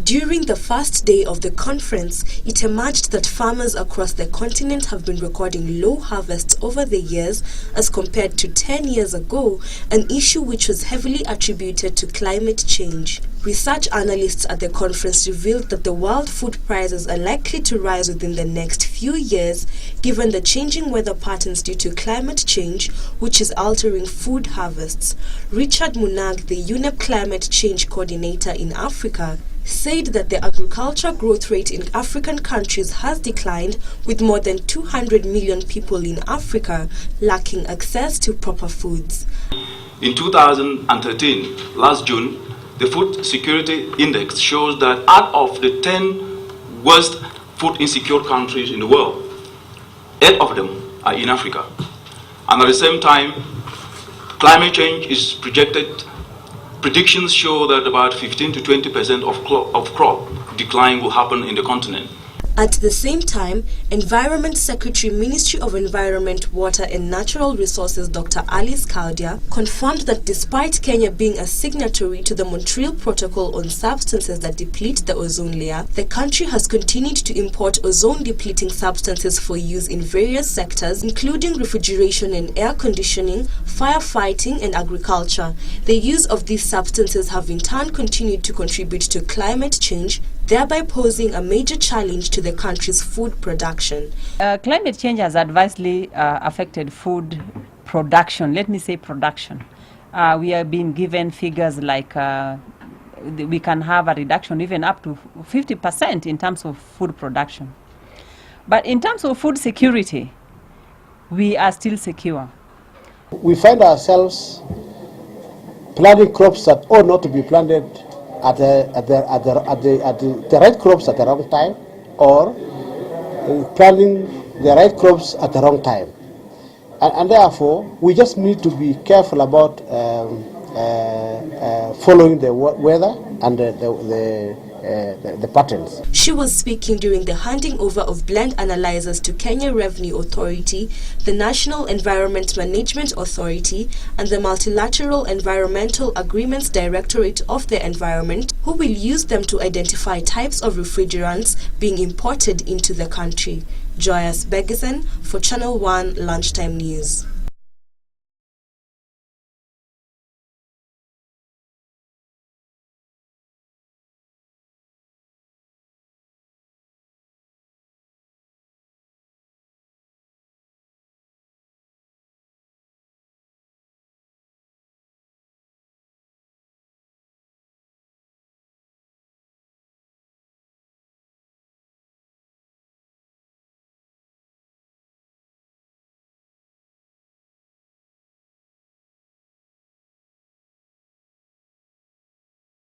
During the first day of the conference, it emerged that farmers across the continent have been recording low harvests over the years as compared to 10 years ago, an issue which was heavily attributed to climate change. Research analysts at the conference revealed that the world food prices are likely to rise within the next few years, given the changing weather patterns due to climate change, which is altering food harvests. Richard Munag, the UNEP Climate Change Coordinator in Africa, said that the agriculture growth rate in African countries has declined, with more than 200 million people in Africa lacking access to proper foods. In 2013, last June, the Food Security Index shows that out of the 10 worst food insecure countries in the world, 8 of them are in Africa. And at the same time, climate change is projected. Predictions show that about 15 to 20% of crop decline will happen in the continent. At the same time, Environment Secretary, Ministry of Environment, Water and Natural Resources Dr. Alice Kaldia confirmed that despite Kenya being a signatory to the Montreal Protocol on substances that deplete the ozone layer, the country has continued to import ozone-depleting substances for use in various sectors, including refrigeration and air conditioning, firefighting and agriculture. The use of these substances have in turn continued to contribute to climate change, thereby posing a major challenge to the country's food production. Climate change has adversely affected food production. Let me say production. We have been given figures like we can have a reduction even up to 50% in terms of food production. But in terms of food security, we are still secure. We find ourselves planting crops that ought not to be planted at the right crops at the wrong time, or planting the right crops at the wrong time. And therefore, we just need to be careful about following the weather and the patterns. She was speaking during the handing over of blend analyzers to Kenya Revenue Authority, the National Environment Management Authority, and the Multilateral Environmental Agreements Directorate of the Environment, who will use them to identify types of refrigerants being imported into the country. Joyous Begison for Channel 1 Lunchtime News.